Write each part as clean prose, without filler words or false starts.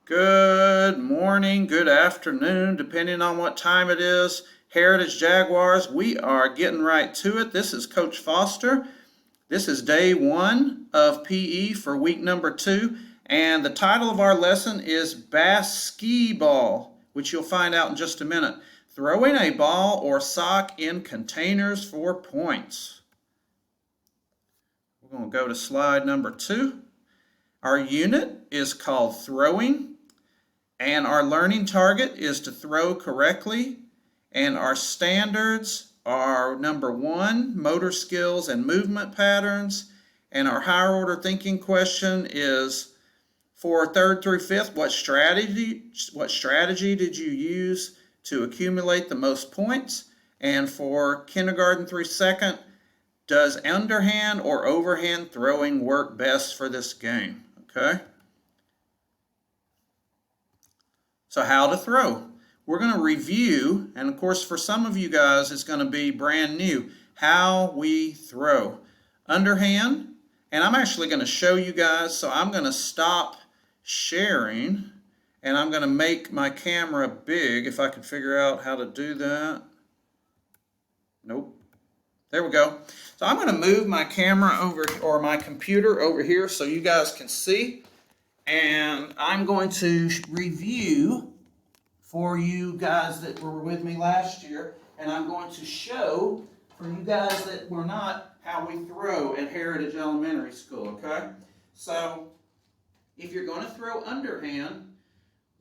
Good morning, good afternoon, depending on what time it is. Heritage Jaguars, we are getting right to it. This is Coach Foster. This is day one of PE for week number 2, and the title of our lesson is Basketball, which you'll find out in just a minute. Throwing a ball or sock in containers for points. We're going to go to slide number 2. Our unit is called throwing. And our learning target is to throw correctly. And our standards are number 1, motor skills and movement patterns. And our higher order thinking question is for 3rd through 5th, what strategy did you use to accumulate the most points? And for kindergarten through 2nd, does underhand or overhand throwing work best for this game? Okay. So how to throw. We're going to review, and of course for some of you guys it's going to be brand new, how we throw. Underhand, and I'm actually going to show you guys, so I'm going to stop sharing, and I'm going to make my camera big if I can figure out how to do that. Nope. There we go. So I'm going to move my camera over, or my computer over here so you guys can see. And I'm going to review for you guys that were with me last year, and I'm going to show for you guys that were not how we throw at Heritage Elementary School, okay? So if you're going to throw underhand,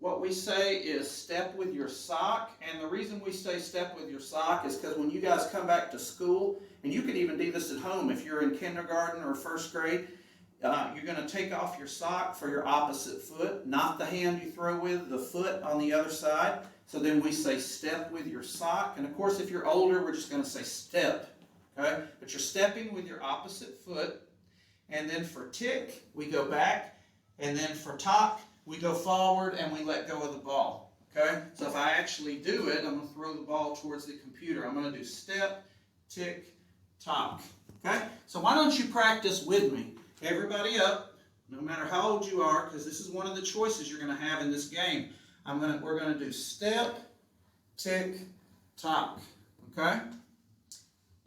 what we say is step with your sock, and the reason we say step with your sock is because when you guys come back to school, and you can even do this at home if you're in kindergarten or 1st grade, you're going to take off your sock for your opposite foot, not the hand you throw with, the foot on the other side. So then we say step with your sock. And of course, if you're older, we're just going to say step. Okay? But you're stepping with your opposite foot. And then for tick, we go back. And then for tock, we go forward and we let go of the ball. Okay? So if I actually do it, I'm going to throw the ball towards the computer. I'm going to do step, tick, tock. Okay? So why don't you practice with me? Everybody up, no matter how old you are, because this is one of the choices you're going to have in this game. We're going to do step, tick, tock. Okay?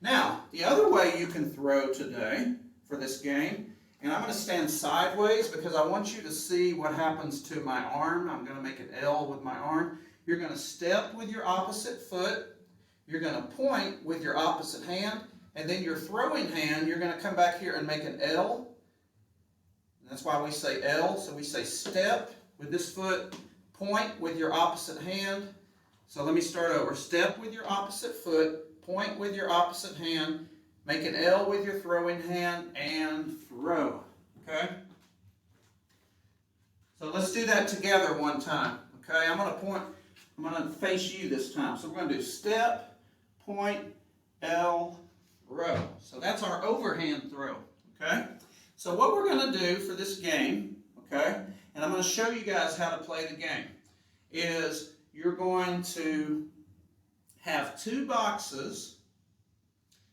Now, the other way you can throw today for this game, and I'm going to stand sideways because I want you to see what happens to my arm. I'm going to make an L with my arm. You're going to step with your opposite foot. You're going to point with your opposite hand. And then your throwing hand, you're going to come back here and make an L. That's why we say L. So we say step with this foot, point with your opposite hand. So let me start over. Step with your opposite foot, point with your opposite hand, make an L with your throwing hand, and throw. Okay? So let's do that together one time. Okay? I'm going to face you this time. So we're going to do step, point, L, throw. So that's our overhand throw. Okay? So what we're going to do for this game, okay, and I'm going to show you guys how to play the game, is you're going to have 2 boxes.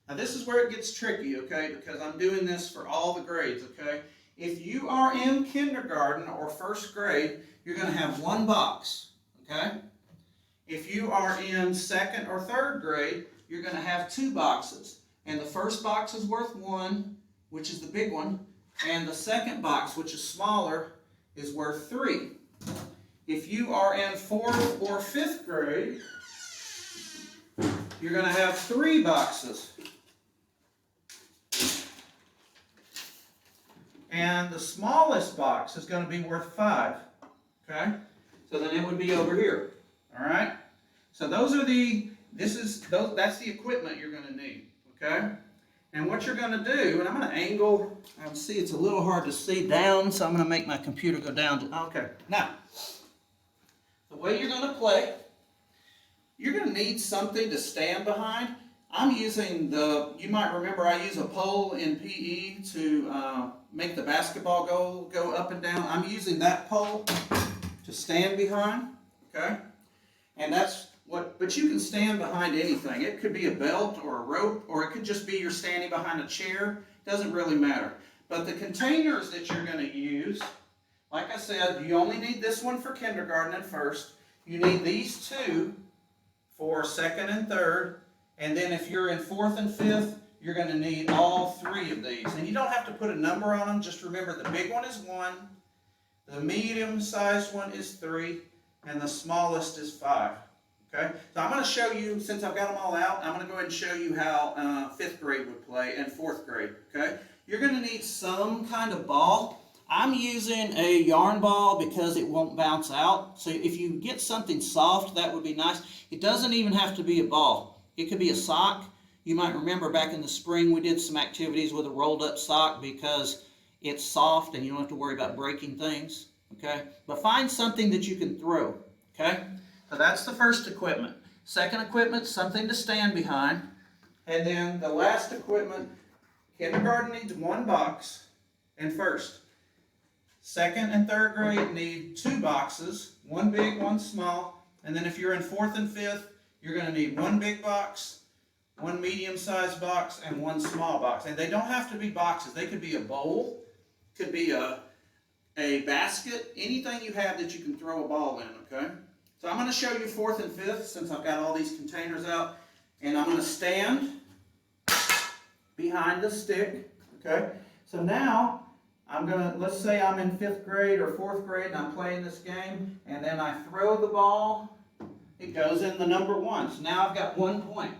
Now this is where it gets tricky, okay, because I'm doing this for all the grades, okay. If you are in kindergarten or 1st grade, you're going to have 1 box, okay. If you are in 2nd or 3rd grade, you're going to have 2 boxes. And the first box is worth 1, which is the big one. And the second box, which is smaller, is worth 3. If you are in 4th or 5th grade, you're going to have 3 boxes. And the smallest box is going to be worth 5. Okay? So then it would be over here. All right? So that's the equipment you're going to need. Okay? And what you're going to do, and I'm going to angle, see it's a little hard to see down, so I'm going to make my computer go down. Okay, now, the way you're going to play, you're going to need something to stand behind. I'm using you might remember I use a pole in PE to make the basketball goal go up and down. I'm using that pole to stand behind, okay? And but you can stand behind anything. It could be a belt or a rope, or it could just be you're standing behind a chair. Doesn't really matter. But the containers that you're going to use like I said, you only need this one for kindergarten and first. You need these two for second and third. And then if you're in fourth and fifth, you're going to need all three of these. And you don't have to put a number on them. Just remember the big one is 1, the medium-sized one is 3, and the smallest is 5. Okay? So I'm going to show you, since I've got them all out, I'm going to go ahead and show you how 5th grade would play and 4th grade. Okay? You're going to need some kind of ball. I'm using a yarn ball because it won't bounce out. So if you get something soft, that would be nice. It doesn't even have to be a ball. It could be a sock. You might remember back in the spring we did some activities with a rolled up sock because it's soft and you don't have to worry about breaking things. Okay? But find something that you can throw. Okay? So that's the first equipment. Second equipment, something to stand behind. And then the last equipment, kindergarten needs 1 box and first. Second and third grade need 2 boxes, 1 big, 1 small. And then if you're in 4th and 5th, you're going to need 1 big box, 1 medium-sized box, and 1 small box. And they don't have to be boxes. They could be a bowl, could be a basket, anything you have that you can throw a ball in, okay? So I'm going to show you 4th and 5th since I've got all these containers out. And I'm going to stand behind the stick, okay? So now I'm going to, let's say I'm in 5th grade or 4th grade and I'm playing this game, and then I throw the ball, it goes in the number 1. So now I've got 1 point.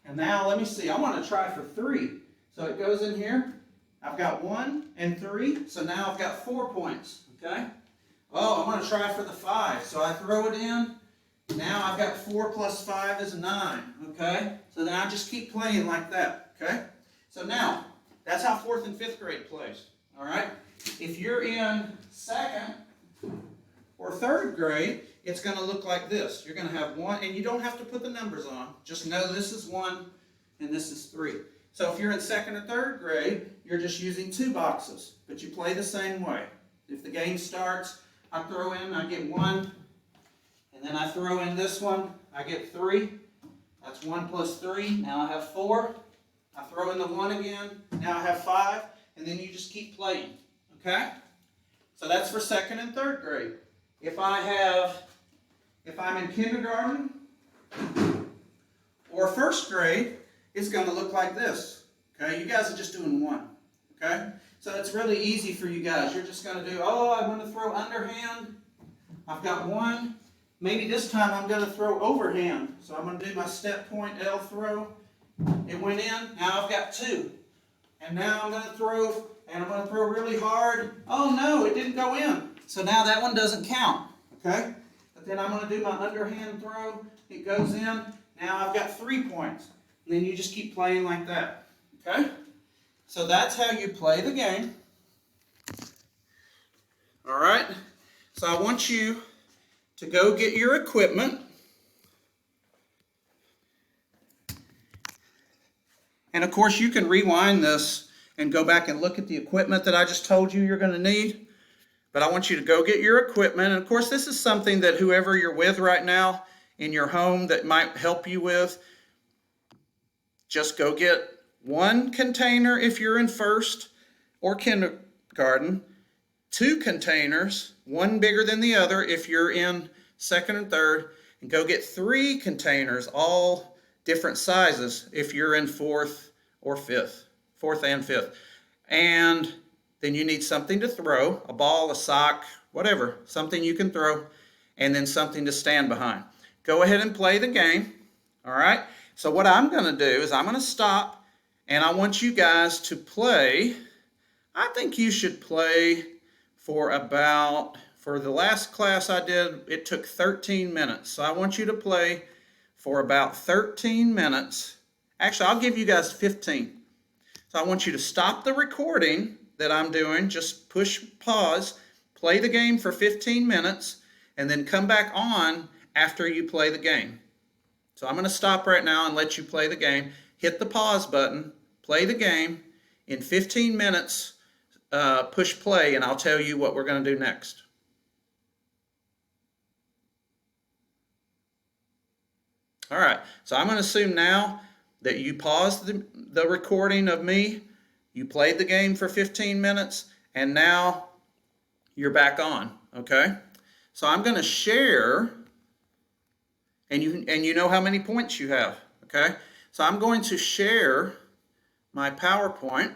And now let me see, I want to try for 3. So it goes in here, I've got 1 and 3, so now I've got 4 points, okay? Oh, I'm going to try for the 5. So I throw it in, now I've got 4 plus 5 is 9, okay? So then I just keep playing like that, okay? So now, that's how 4th and 5th grade plays, all right? If you're in 2nd or 3rd grade, it's going to look like this. You're going to have 1, and you don't have to put the numbers on. Just know this is 1 and this is 3. So if you're in 2nd or 3rd grade, you're just using 2 boxes, but you play the same way. If the game starts, I throw in, I get 1, and then I throw in this one, I get 3. That's 1 plus 3. Now I have 4. I throw in the 1 again. Now I have 5, and then you just keep playing. Okay? So that's for 2nd and 3rd grade. If I'm in kindergarten or 1st grade, it's going to look like this. Okay? You guys are just doing 1. Okay? So it's really easy for you guys. You're just going to do, oh, I'm going to throw underhand. I've got 1. Maybe this time I'm going to throw overhand. So I'm going to do my step point L throw. It went in. Now I've got 2. And now I'm going to throw, and I'm going to throw really hard. Oh no, it didn't go in. So now that one doesn't count. Okay? But then I'm going to do my underhand throw. It goes in. Now I've got 3 points. And then you just keep playing like that. Okay? So that's how you play the game. All right? So I want you to go get your equipment. And of course you can rewind this and go back and look at the equipment that I just told you you're going to need. But I want you to go get your equipment. And of course this is something that whoever you're with right now in your home that might help you with, just go get 1 container if you're in 1st or kindergarten, 2 containers, 1 bigger than the other if you're in 2nd and 3rd, and go get 3 containers, all different sizes if you're in 4th or 5th, 4th and 5th. And then you need something to throw, a ball, a sock, whatever, something you can throw, and then something to stand behind. Go ahead and play the game, all right? So what I'm going to do is I'm going to stop, and I want you guys to play. I think you should play for the last class I did, it took 13 minutes. So I want you to play for about 13 minutes. Actually, I'll give you guys 15. So I want you to stop the recording that I'm doing, just push pause, play the game for 15 minutes, and then come back on after you play the game. So I'm going to stop right now and let you play the game. Hit the pause button, play the game. In 15 minutes, push play, and I'll tell you what we're going to do next. All right, so I'm going to assume now that you paused the recording of me, you played the game for 15 minutes, and now you're back on, okay? So I'm going to share, and you know how many points you have, okay? So I'm going to share my PowerPoint.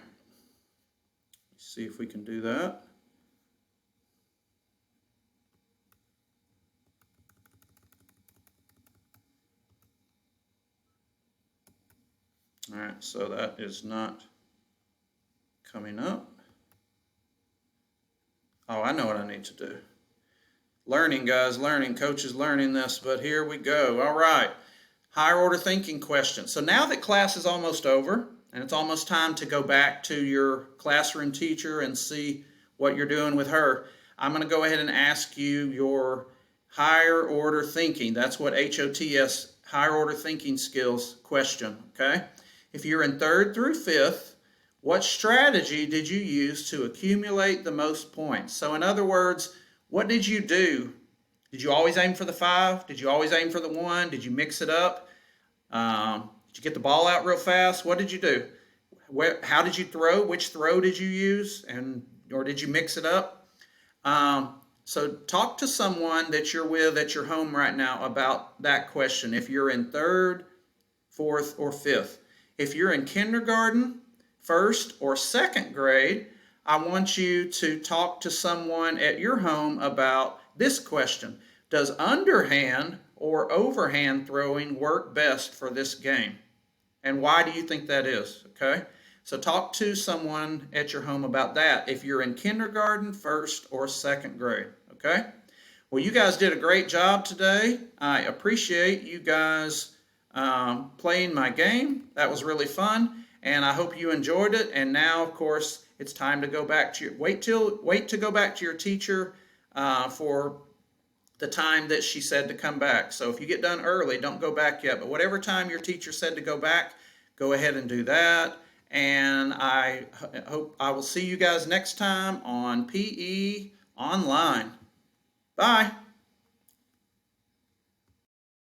Let's see if we can do that. All right, so that is not coming up. Oh, I know what I need to do. Learning, guys, learning. Coach is learning this, but here we go. All right, higher order thinking questions. So now that class is almost over, and it's almost time to go back to your classroom teacher and see what you're doing with her, I'm going to go ahead and ask you your higher order thinking. That's what HOTS, higher order thinking skills question, okay? If you're in 3rd through 5th, what strategy did you use to accumulate the most points? So in other words, what did you do? Did you always aim for the 5? Did you always aim for the 1? Did you mix it up? Did you get the ball out real fast? What did you do? How did you throw? Which throw did you use? Or did you mix it up? So talk to someone that you're with at your home right now about that question. If you're in 3rd, 4th, or 5th. If you're in kindergarten, 1st, or 2nd grade, I want you to talk to someone at your home about this question. Does underhand or overhand throwing work best for this game? And why do you think that is? Okay? So talk to someone at your home about that if you're in kindergarten, 1st, or 2nd grade. Okay? Well, you guys did a great job today. I appreciate you guys playing my game. That was really fun, and I hope you enjoyed it. And now, of course, it's time to go back to your wait to go back to your teacher for the time that she said to come back. So if you get done early, don't go back yet. But whatever time your teacher said to go back, go ahead and do that. And I hope I will see you guys next time on PE Online. Bye.